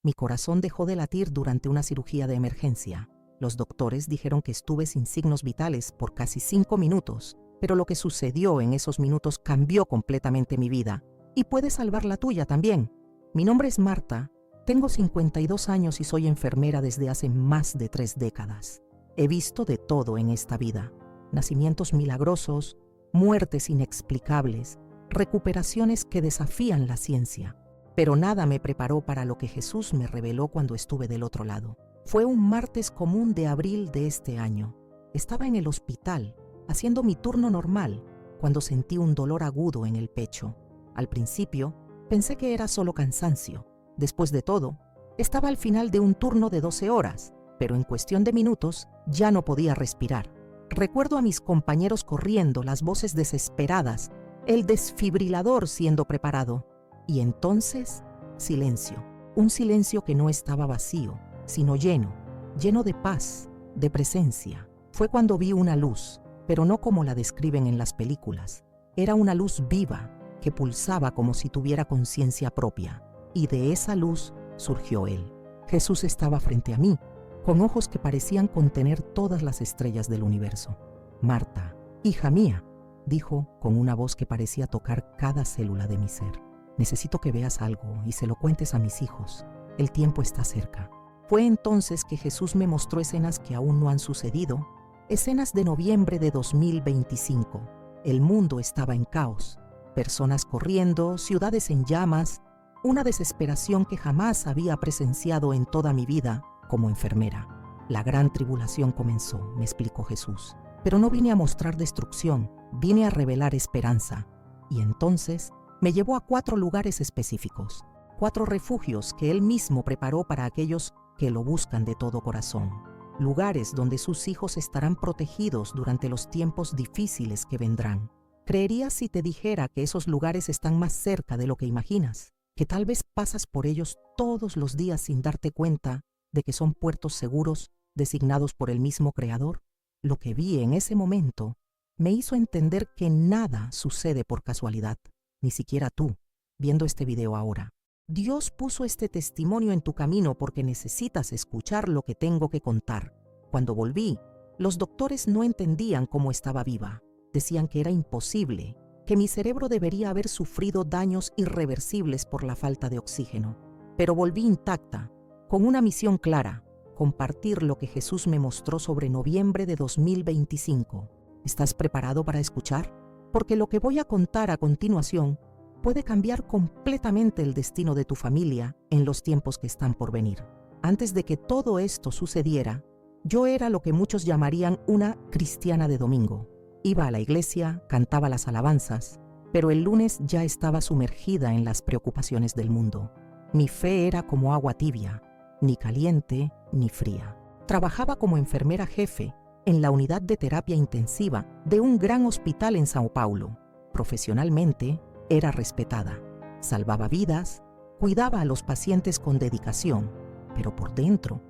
Mi corazón dejó de latir durante una cirugía de emergencia. Los doctores dijeron que estuve sin signos vitales por casi 5 minutos, pero lo que sucedió en esos minutos cambió completamente mi vida y puede salvar la tuya también. Mi nombre es Marta, tengo 52 años y soy enfermera desde hace más de 3 décadas. He visto de todo en esta vida: nacimientos milagrosos, muertes inexplicables, recuperaciones que desafían la ciencia. Pero nada me preparó para lo que Jesús me reveló cuando estuve del otro lado. Fue un martes común de abril de este año. Estaba en el hospital, haciendo mi turno normal, cuando sentí un dolor agudo en el pecho. Al principio, pensé que era solo cansancio. Después de todo, estaba al final de un turno de 12 horas, pero en cuestión de minutos ya no podía respirar. Recuerdo a mis compañeros corriendo, las voces desesperadas, el desfibrilador siendo preparado. Y entonces, silencio. Un silencio que no estaba vacío, sino lleno de paz, de presencia. Fue cuando vi una luz, pero no como la describen en las películas. Era una luz viva, que pulsaba como si tuviera conciencia propia. Y de esa luz surgió Él. Jesús estaba frente a mí, con ojos que parecían contener todas las estrellas del universo. «Marta, hija mía», dijo con una voz que parecía tocar cada célula de mi ser. «Necesito que veas algo y se lo cuentes a mis hijos. El tiempo está cerca». Fue entonces que Jesús me mostró escenas que aún no han sucedido, escenas de noviembre de 2025. El mundo estaba en caos, personas corriendo, ciudades en llamas, una desesperación que jamás había presenciado en toda mi vida como enfermera. La gran tribulación comenzó, me explicó Jesús. Pero no vine a mostrar destrucción, vine a revelar esperanza. Y entonces me llevó a 4 lugares específicos, 4 refugios que Él mismo preparó para aquellos que lo buscan de todo corazón. Lugares donde sus hijos estarán protegidos durante los tiempos difíciles que vendrán. ¿Creerías si te dijera que esos lugares están más cerca de lo que imaginas? Que tal vez pasas por ellos todos los días sin darte cuenta de que son puertos seguros designados por el mismo Creador. Lo que vi en ese momento me hizo entender que nada sucede por casualidad, ni siquiera tú, viendo este video ahora. Dios puso este testimonio en tu camino porque necesitas escuchar lo que tengo que contar. Cuando volví, los doctores no entendían cómo estaba viva. Decían que era imposible, que mi cerebro debería haber sufrido daños irreversibles por la falta de oxígeno. Pero volví intacta, con una misión clara: compartir lo que Jesús me mostró sobre noviembre de 2025. ¿Estás preparado para escuchar? Porque lo que voy a contar a continuación puede cambiar completamente el destino de tu familia en los tiempos que están por venir. Antes de que todo esto sucediera, yo era lo que muchos llamarían una cristiana de domingo. Iba a la iglesia, cantaba las alabanzas, pero el lunes ya estaba sumergida en las preocupaciones del mundo. Mi fe era como agua tibia, ni caliente ni fría. Trabajaba como enfermera jefe en la unidad de terapia intensiva de un gran hospital en Sao Paulo. Profesionalmente, era respetada, salvaba vidas, cuidaba a los pacientes con dedicación, pero por dentro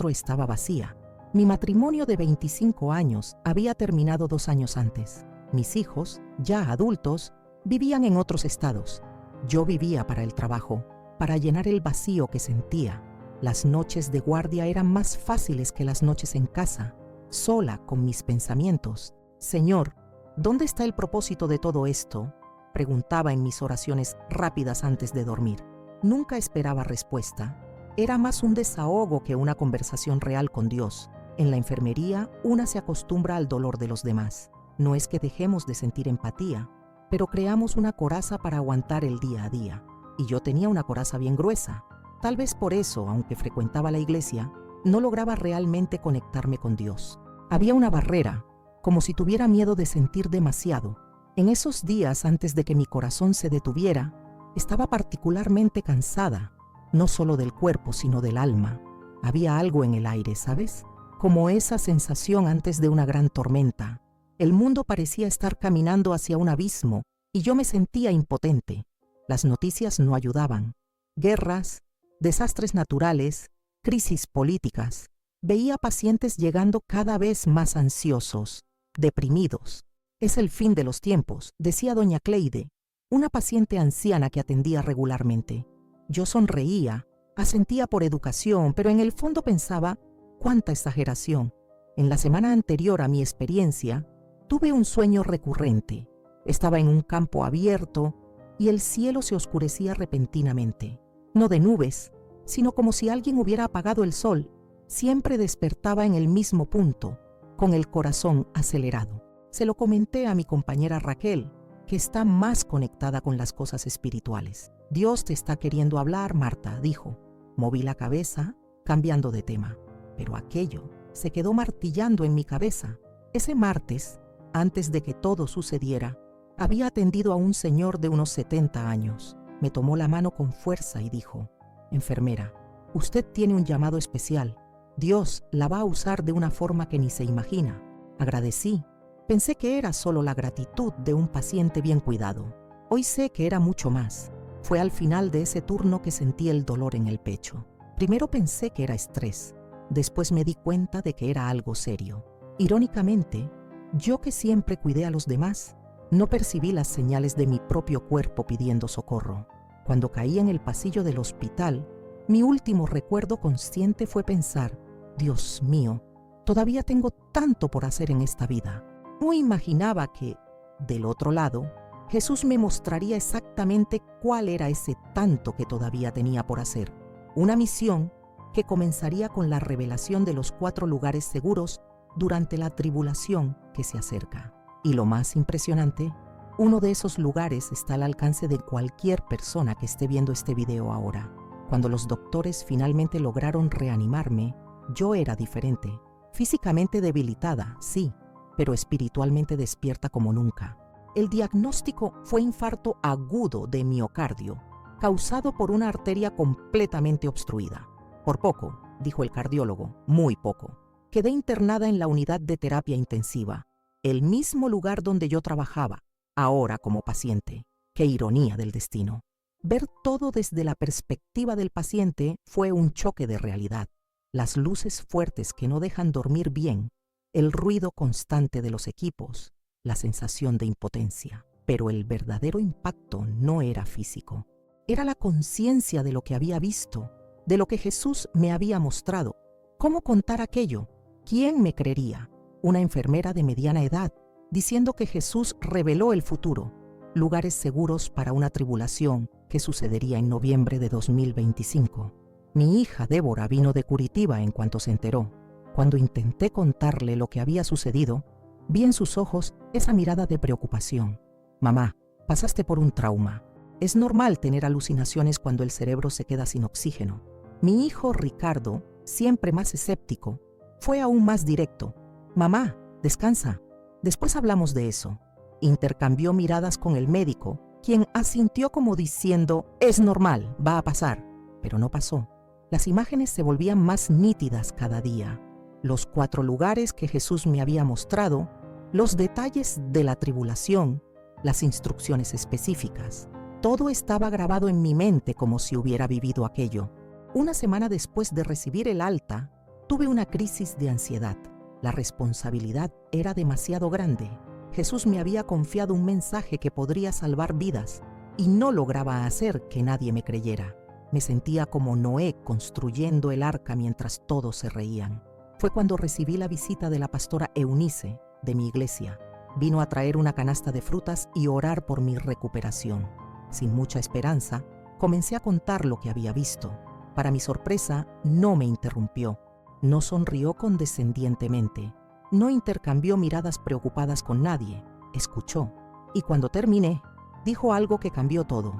estaba vacía. Mi matrimonio de 25 años había terminado 2 años antes. Mis hijos, ya adultos, vivían en otros estados. Yo vivía para el trabajo, para llenar el vacío que sentía. Las noches de guardia eran más fáciles que las noches en casa, sola con mis pensamientos. Señor, ¿dónde está el propósito de todo esto?, preguntaba en mis oraciones rápidas antes de dormir. Nunca esperaba respuesta. Era más un desahogo que una conversación real con Dios. En la enfermería, una se acostumbra al dolor de los demás. No es que dejemos de sentir empatía, pero creamos una coraza para aguantar el día a día. Y yo tenía una coraza bien gruesa. Tal vez por eso, aunque frecuentaba la iglesia, no lograba realmente conectarme con Dios. Había una barrera, como si tuviera miedo de sentir demasiado. En esos días antes de que mi corazón se detuviera, estaba particularmente cansada, no solo del cuerpo, sino del alma. Había algo en el aire, ¿sabes? Como esa sensación antes de una gran tormenta. El mundo parecía estar caminando hacia un abismo y yo me sentía impotente. Las noticias no ayudaban. Guerras, desastres naturales, crisis políticas. Veía pacientes llegando cada vez más ansiosos, deprimidos. «Es el fin de los tiempos», decía doña Cleide, una paciente anciana que atendía regularmente. Yo sonreía, Asentía por educación, pero en el fondo pensaba, cuánta exageración. En la semana anterior a mi experiencia, tuve un sueño recurrente. Estaba en un campo abierto y el cielo se oscurecía repentinamente. No de nubes, sino como si alguien hubiera apagado el sol. Siempre despertaba en el mismo punto, con el corazón acelerado. Se lo comenté a mi compañera Raquel, que está más conectada con las cosas espirituales. Dios te está queriendo hablar, Marta, dijo. Moví la cabeza, cambiando de tema. Pero aquello se quedó martillando en mi cabeza. Ese martes, antes de que todo sucediera, había atendido a un señor de unos 70 años. Me tomó la mano con fuerza y dijo, enfermera, usted tiene un llamado especial. Dios la va a usar de una forma que ni se imagina. Agradecí. Pensé que era solo la gratitud de un paciente bien cuidado. Hoy sé que era mucho más. Fue al final de ese turno que sentí el dolor en el pecho. Primero pensé que era estrés. Después me di cuenta de que era algo serio. Irónicamente, yo que siempre cuidé a los demás, no percibí las señales de mi propio cuerpo pidiendo socorro. Cuando caí en el pasillo del hospital, mi último recuerdo consciente fue pensar, Dios mío, todavía tengo tanto por hacer en esta vida. No imaginaba que, del otro lado, Jesús me mostraría exactamente cuál era ese tanto que todavía tenía por hacer. Una misión que comenzaría con la revelación de los 4 lugares seguros durante la tribulación que se acerca. Y lo más impresionante, uno de esos lugares está al alcance de cualquier persona que esté viendo este video ahora. Cuando los doctores finalmente lograron reanimarme, yo era diferente. Físicamente debilitada, sí, pero espiritualmente despierta como nunca. El diagnóstico fue infarto agudo de miocardio, causado por una arteria completamente obstruida. Por poco, dijo el cardiólogo, muy poco. Quedé internada en la unidad de terapia intensiva, el mismo lugar donde yo trabajaba, ahora como paciente. Qué ironía del destino. Ver todo desde la perspectiva del paciente fue un choque de realidad. Las luces fuertes que no dejan dormir bien, el ruido constante de los equipos, la sensación de impotencia. Pero el verdadero impacto no era físico. Era la conciencia de lo que había visto, de lo que Jesús me había mostrado. ¿Cómo contar aquello? ¿Quién me creería? Una enfermera de mediana edad, diciendo que Jesús reveló el futuro, lugares seguros para una tribulación que sucedería en noviembre de 2025. Mi hija Débora vino de Curitiba en cuanto se enteró. Cuando intenté contarle lo que había sucedido, vi en sus ojos esa mirada de preocupación. Mamá, pasaste por un trauma. Es normal tener alucinaciones cuando el cerebro se queda sin oxígeno. Mi hijo Ricardo, siempre más escéptico, fue aún más directo. Mamá, descansa. Después hablamos de eso. Intercambió miradas con el médico, quien asintió como diciendo, es normal, va a pasar. Pero no pasó. Las imágenes se volvían más nítidas cada día. Los 4 lugares que Jesús me había mostrado, los detalles de la tribulación, las instrucciones específicas. Todo estaba grabado en mi mente como si hubiera vivido aquello. Una semana después de recibir el alta, tuve una crisis de ansiedad. La responsabilidad era demasiado grande. Jesús me había confiado un mensaje que podría salvar vidas y no lograba hacer que nadie me creyera. Me sentía como Noé construyendo el arca mientras todos se reían. Fue cuando recibí la visita de la pastora Eunice, de mi iglesia. Vino a traer una canasta de frutas y orar por mi recuperación. Sin mucha esperanza, comencé a contar lo que había visto. Para mi sorpresa, no me interrumpió. No sonrió condescendientemente. No intercambió miradas preocupadas con nadie. Escuchó. Y cuando terminé, dijo algo que cambió todo.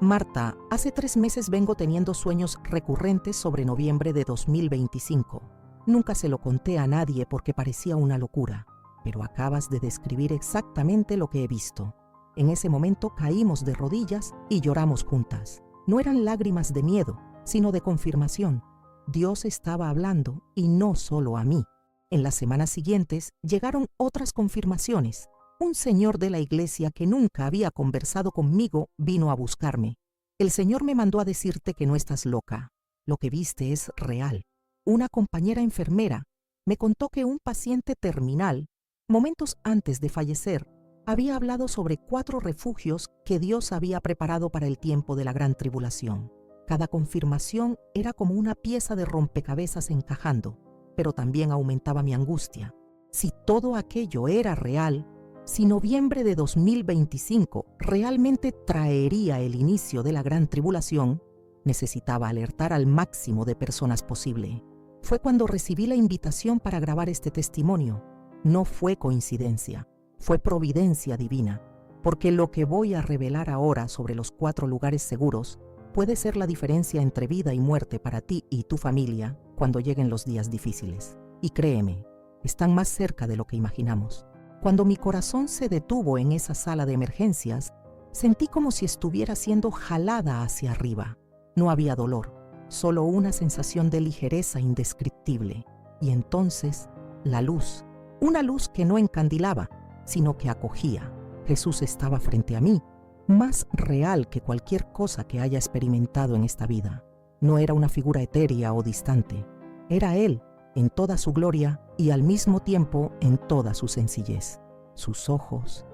Marta, hace 3 meses vengo teniendo sueños recurrentes sobre noviembre de 2025. Nunca se lo conté a nadie porque parecía una locura, pero acabas de describir exactamente lo que he visto. En ese momento caímos de rodillas y lloramos juntas. No eran lágrimas de miedo, sino de confirmación. Dios estaba hablando y no solo a mí. En las semanas siguientes llegaron otras confirmaciones. Un señor de la iglesia que nunca había conversado conmigo vino a buscarme. El Señor me mandó a decirte que no estás loca. Lo que viste es real. Una compañera enfermera me contó que un paciente terminal, momentos antes de fallecer, había hablado sobre 4 refugios que Dios había preparado para el tiempo de la gran tribulación. Cada confirmación era como una pieza de rompecabezas encajando, pero también aumentaba mi angustia. Si todo aquello era real, si noviembre de 2025 realmente traería el inicio de la gran tribulación, necesitaba alertar al máximo de personas posible. Fue cuando recibí la invitación para grabar este testimonio. No fue coincidencia, fue providencia divina, porque lo que voy a revelar ahora sobre los 4 lugares seguros puede ser la diferencia entre vida y muerte para ti y tu familia cuando lleguen los días difíciles. Y créeme, están más cerca de lo que imaginamos. Cuando mi corazón se detuvo en esa sala de emergencias, sentí como si estuviera siendo jalada hacia arriba. No había dolor, solo una sensación de ligereza indescriptible. Y entonces, la luz, una luz que no encandilaba, sino que acogía. Jesús estaba frente a mí, más real que cualquier cosa que haya experimentado en esta vida. No era una figura etérea o distante, era Él en toda su gloria y al mismo tiempo en toda su sencillez. Sus ojos,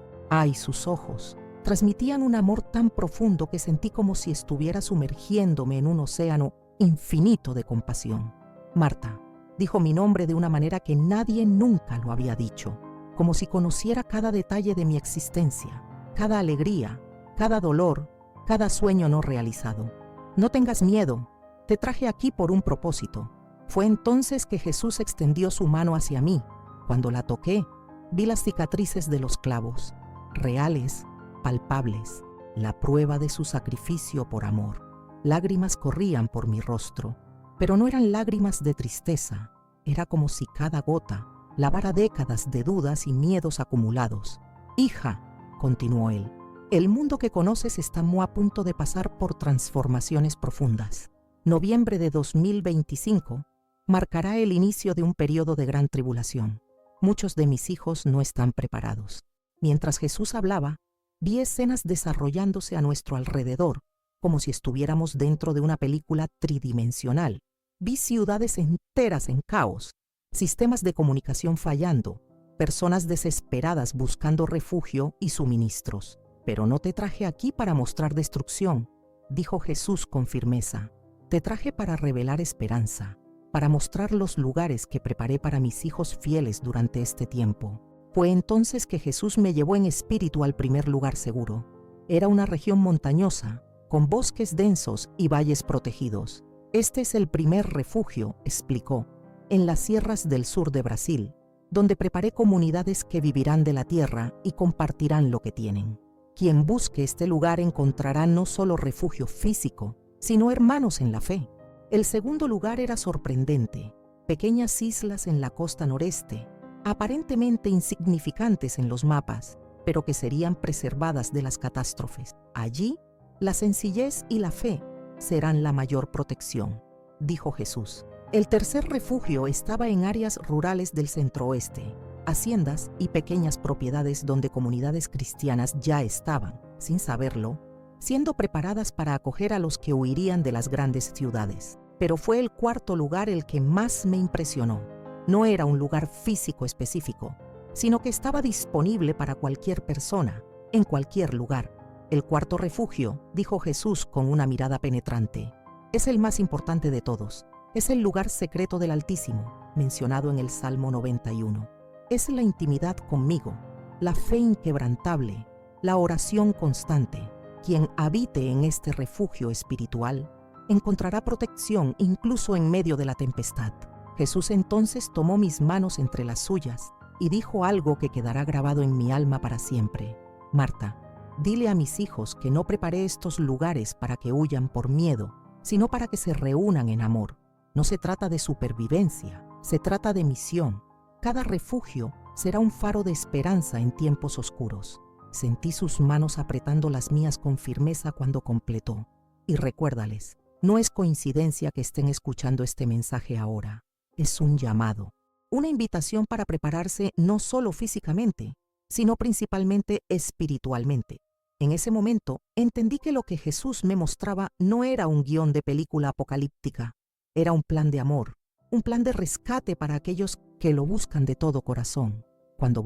sus ojos, transmitían un amor tan profundo que sentí como si estuviera sumergiéndome en un océano infinito de compasión. Marta, dijo mi nombre de una manera que nadie nunca lo había dicho, como si conociera cada detalle de mi existencia, cada alegría, cada dolor, cada sueño no realizado. No tengas miedo, te traje aquí por un propósito. Fue entonces que Jesús extendió su mano hacia mí. Cuando la toqué, vi las cicatrices de los clavos, reales, palpables, la prueba de su sacrificio por amor. Lágrimas corrían por mi rostro, pero no eran lágrimas de tristeza. Era como si cada gota lavara décadas de dudas y miedos acumulados. Hija, continuó él, el mundo que conoces está muy a punto de pasar por transformaciones profundas. Noviembre de 2025 marcará el inicio de un periodo de gran tribulación. Muchos de mis hijos no están preparados. Mientras Jesús hablaba, vi escenas desarrollándose a nuestro alrededor, como si estuviéramos dentro de una película tridimensional. Vi ciudades enteras en caos, sistemas de comunicación fallando, personas desesperadas buscando refugio y suministros. Pero no te traje aquí para mostrar destrucción, dijo Jesús con firmeza. Te traje para revelar esperanza, para mostrar los lugares que preparé para mis hijos fieles durante este tiempo. Fue entonces que Jesús me llevó en espíritu al primer lugar seguro. Era una región montañosa, con bosques densos y valles protegidos. Este es el primer refugio, explicó, en las sierras del sur de Brasil, donde preparé comunidades que vivirán de la tierra y compartirán lo que tienen. Quien busque este lugar encontrará no solo refugio físico, sino hermanos en la fe. El segundo lugar era sorprendente, pequeñas islas en la costa noreste, aparentemente insignificantes en los mapas, pero que serían preservadas de las catástrofes. Allí, la sencillez y la fe serán la mayor protección, dijo Jesús. El tercer refugio estaba en áreas rurales del centro-oeste, haciendas y pequeñas propiedades donde comunidades cristianas ya estaban, sin saberlo, siendo preparadas para acoger a los que huirían de las grandes ciudades. Pero fue el cuarto lugar el que más me impresionó. No era un lugar físico específico, sino que estaba disponible para cualquier persona, en cualquier lugar. El cuarto refugio, dijo Jesús con una mirada penetrante, es el más importante de todos. Es el lugar secreto del Altísimo, mencionado en el Salmo 91. Es la intimidad conmigo, la fe inquebrantable, la oración constante. Quien habite en este refugio espiritual encontrará protección incluso en medio de la tempestad. Jesús entonces tomó mis manos entre las suyas y dijo algo que quedará grabado en mi alma para siempre. Marta, dile a mis hijos que no preparé estos lugares para que huyan por miedo, sino para que se reúnan en amor. No se trata de supervivencia, se trata de misión. Cada refugio será un faro de esperanza en tiempos oscuros. Sentí sus manos apretando las mías con firmeza cuando completó. Y recuérdales, no es coincidencia que estén escuchando este mensaje ahora. Es un llamado, una invitación para prepararse no solo físicamente, sino principalmente espiritualmente. En ese momento, entendí que lo que Jesús me mostraba no era un guión de película apocalíptica. Era un plan de amor, un plan de rescate para aquellos que lo buscan de todo corazón. Cuando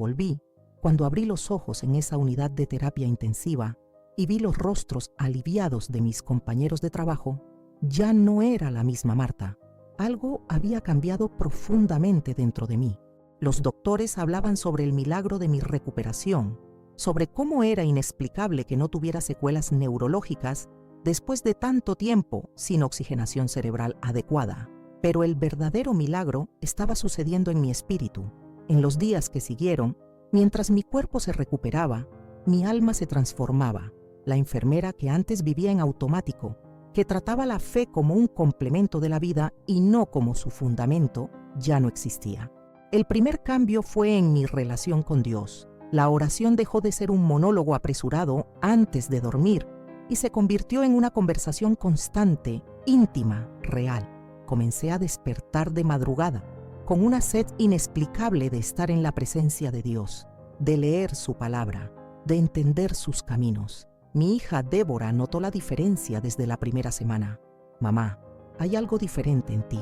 abrí los ojos en esa unidad de terapia intensiva y vi los rostros aliviados de mis compañeros de trabajo, Ya no era la misma Marta. Algo había cambiado profundamente dentro de mí. Los doctores hablaban sobre el milagro de mi recuperación, sobre cómo era inexplicable que no tuviera secuelas neurológicas después de tanto tiempo sin oxigenación cerebral adecuada. Pero el verdadero milagro estaba sucediendo en mi espíritu. En los días que siguieron, mientras mi cuerpo se recuperaba, mi alma se transformaba. La enfermera que antes vivía en automático, que trataba la fe como un complemento de la vida y no como su fundamento, ya no existía. El primer cambio fue en mi relación con Dios. La oración dejó de ser un monólogo apresurado antes de dormir y se convirtió en una conversación constante, íntima, real. Comencé a despertar de madrugada, con una sed inexplicable de estar en la presencia de Dios, de leer su palabra, de entender sus caminos. Mi hija Débora notó la diferencia desde la primera semana. Mamá, hay algo diferente en ti.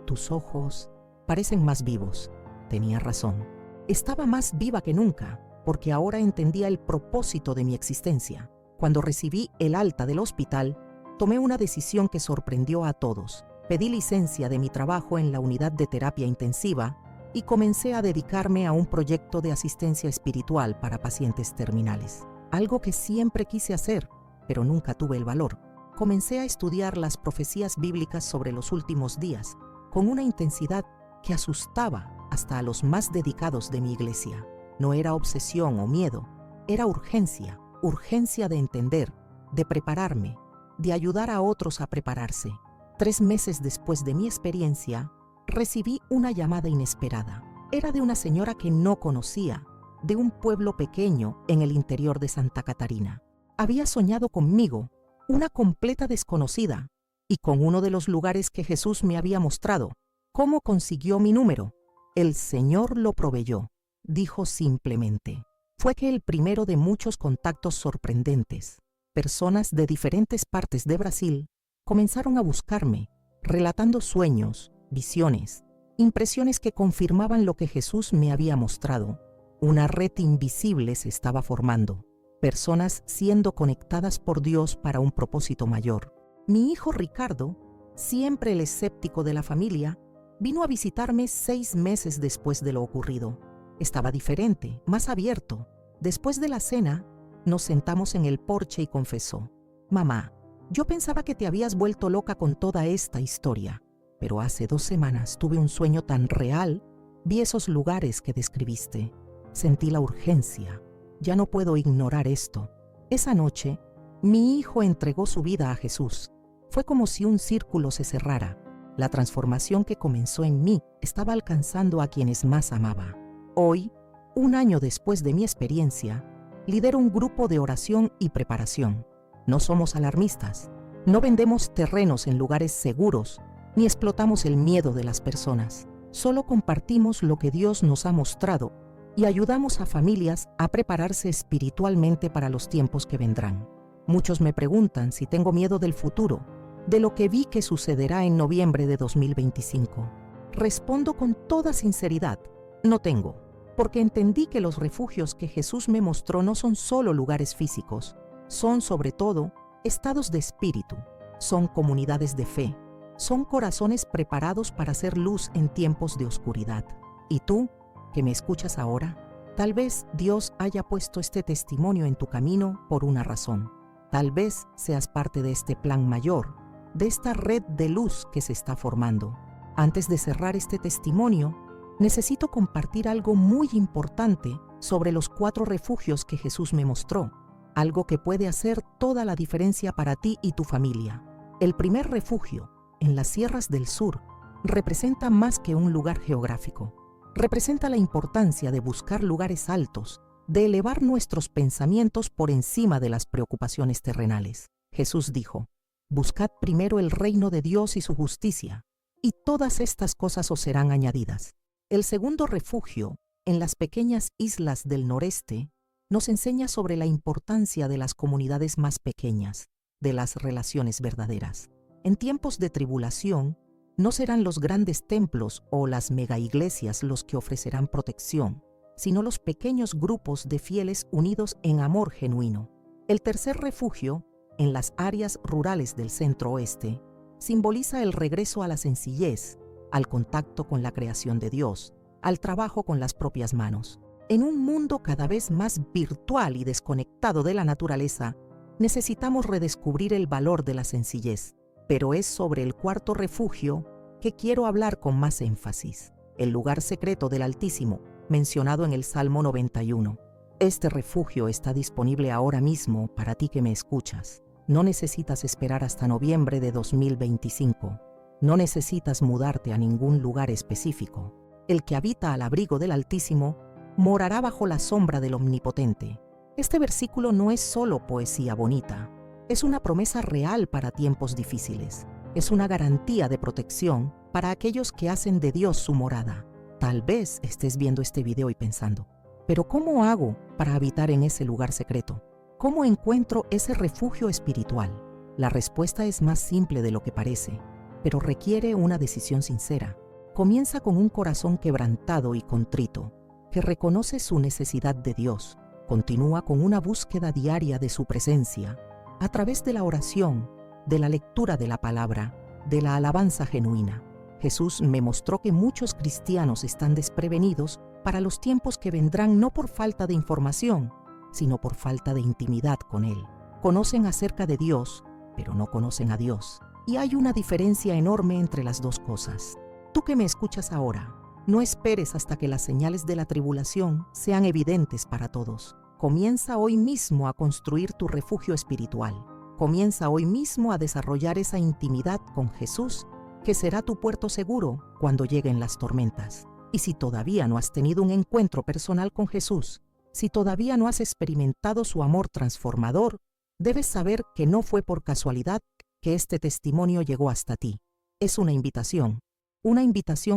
Tus ojos parecen más vivos. Tenía razón. Estaba más viva que nunca, porque ahora entendía el propósito de mi existencia. Cuando recibí el alta del hospital, tomé una decisión que sorprendió a todos. Pedí licencia de mi trabajo en la unidad de terapia intensiva y comencé a dedicarme a un proyecto de asistencia espiritual para pacientes terminales. Algo que siempre quise hacer, pero nunca tuve el valor. Comencé a estudiar las profecías bíblicas sobre los últimos días, con una intensidad que asustaba hasta a los más dedicados de mi iglesia. No era obsesión o miedo, era urgencia, urgencia de entender, de prepararme, de ayudar a otros a prepararse. 3 meses después de mi experiencia, recibí una llamada inesperada. Era de una señora que no conocía, de un pueblo pequeño en el interior de Santa Catarina. Había soñado conmigo, una completa desconocida, y con uno de los lugares que Jesús me había mostrado. ¿Cómo consiguió mi número? El Señor lo proveyó, dijo simplemente. Fue que el primero de muchos contactos sorprendentes. Personas de diferentes partes de Brasil comenzaron a buscarme, relatando sueños, visiones, impresiones que confirmaban lo que Jesús me había mostrado. Una red invisible se estaba formando, personas siendo conectadas por Dios para un propósito mayor. Mi hijo Ricardo, siempre el escéptico de la familia, vino a visitarme 6 meses después de lo ocurrido. Estaba diferente, más abierto. Después de la cena, nos sentamos en el porche y confesó: «Mamá, yo pensaba que te habías vuelto loca con toda esta historia, pero hace 2 semanas tuve un sueño tan real, vi esos lugares que describiste. Sentí la urgencia. Ya no puedo ignorar esto». Esa noche, mi hijo entregó su vida a Jesús. Fue como si un círculo se cerrara. La transformación que comenzó en mí estaba alcanzando a quienes más amaba. Hoy, 1 año después de mi experiencia, lidero un grupo de oración y preparación. No somos alarmistas, no vendemos terrenos en lugares seguros, ni explotamos el miedo de las personas. Solo compartimos lo que Dios nos ha mostrado y ayudamos a familias a prepararse espiritualmente para los tiempos que vendrán. Muchos me preguntan si tengo miedo del futuro, de lo que vi que sucederá en noviembre de 2025. Respondo con toda sinceridad: no tengo, porque entendí que los refugios que Jesús me mostró no son solo lugares físicos, son sobre todo estados de espíritu, son comunidades de fe, son corazones preparados para hacer luz en tiempos de oscuridad. ¿Y tú, que me escuchas ahora? Tal vez Dios haya puesto este testimonio en tu camino por una razón. Tal vez seas parte de este plan mayor, de esta red de luz que se está formando. Antes de cerrar este testimonio, necesito compartir algo muy importante sobre los 4 refugios que Jesús me mostró, algo que puede hacer toda la diferencia para ti y tu familia. El primer refugio, en las sierras del sur, representa más que un lugar geográfico. Representa la importancia de buscar lugares altos, de elevar nuestros pensamientos por encima de las preocupaciones terrenales. Jesús dijo: «Buscad primero el reino de Dios y su justicia, y todas estas cosas os serán añadidas». El segundo refugio, en las pequeñas islas del noreste, nos enseña sobre la importancia de las comunidades más pequeñas, de las relaciones verdaderas. En tiempos de tribulación, no serán los grandes templos o las megaiglesias los que ofrecerán protección, sino los pequeños grupos de fieles unidos en amor genuino. El tercer refugio, en las áreas rurales del centro oeste, simboliza el regreso a la sencillez, al contacto con la creación de Dios, al trabajo con las propias manos. En un mundo cada vez más virtual y desconectado de la naturaleza, necesitamos redescubrir el valor de la sencillez. Pero es sobre el cuarto refugio que quiero hablar con más énfasis, el lugar secreto del Altísimo, mencionado en el Salmo 91. Este refugio está disponible ahora mismo para ti que me escuchas. No necesitas esperar hasta noviembre de 2025. No necesitas mudarte a ningún lugar específico. El que habita al abrigo del Altísimo morará bajo la sombra del Omnipotente. Este versículo no es solo poesía bonita, es una promesa real para tiempos difíciles. Es una garantía de protección para aquellos que hacen de Dios su morada. Tal vez estés viendo este video y pensando, ¿pero cómo hago para habitar en ese lugar secreto? ¿Cómo encuentro ese refugio espiritual? La respuesta es más simple de lo que parece, pero requiere una decisión sincera. Comienza con un corazón quebrantado y contrito, que reconoce su necesidad de Dios. Continúa con una búsqueda diaria de su presencia, a través de la oración, de la lectura de la palabra, de la alabanza genuina. Jesús me mostró que muchos cristianos están desprevenidos para los tiempos que vendrán no por falta de información, sino por falta de intimidad con Él. Conocen acerca de Dios, pero no conocen a Dios. Y hay una diferencia enorme entre las dos cosas. Tú que me escuchas ahora, no esperes hasta que las señales de la tribulación sean evidentes para todos. Comienza hoy mismo a construir tu refugio espiritual. Comienza hoy mismo a desarrollar esa intimidad con Jesús, que será tu puerto seguro cuando lleguen las tormentas. Y si todavía no has tenido un encuentro personal con Jesús, si todavía no has experimentado su amor transformador, debes saber que no fue por casualidad que este testimonio llegó hasta ti. Es una invitación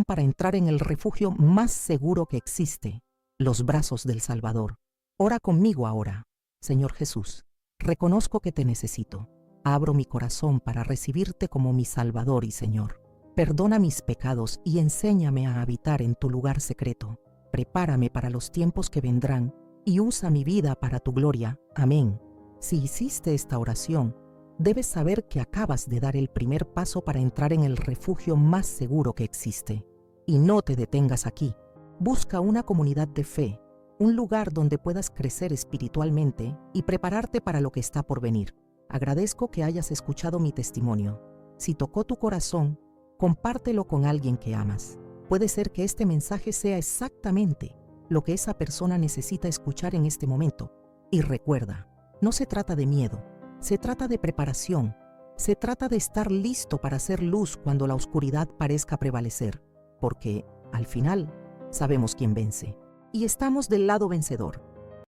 para entrar en el refugio más seguro que existe, los brazos del Salvador. Ora conmigo ahora. Señor Jesús, reconozco que te necesito. Abro mi corazón para recibirte como mi Salvador y Señor. Perdona mis pecados y enséñame a habitar en tu lugar secreto. Prepárame para los tiempos que vendrán y usa mi vida para tu gloria. Amén. Si hiciste esta oración, debes saber que acabas de dar el primer paso para entrar en el refugio más seguro que existe. Y no te detengas aquí. Busca una comunidad de fe, un lugar donde puedas crecer espiritualmente y prepararte para lo que está por venir. Agradezco que hayas escuchado mi testimonio. Si tocó tu corazón, compártelo con alguien que amas. Puede ser que este mensaje sea exactamente lo que esa persona necesita escuchar en este momento. Y recuerda, no se trata de miedo, se trata de preparación, se trata de estar listo para hacer luz cuando la oscuridad parezca prevalecer, porque, al final, sabemos quién vence. Y estamos del lado vencedor.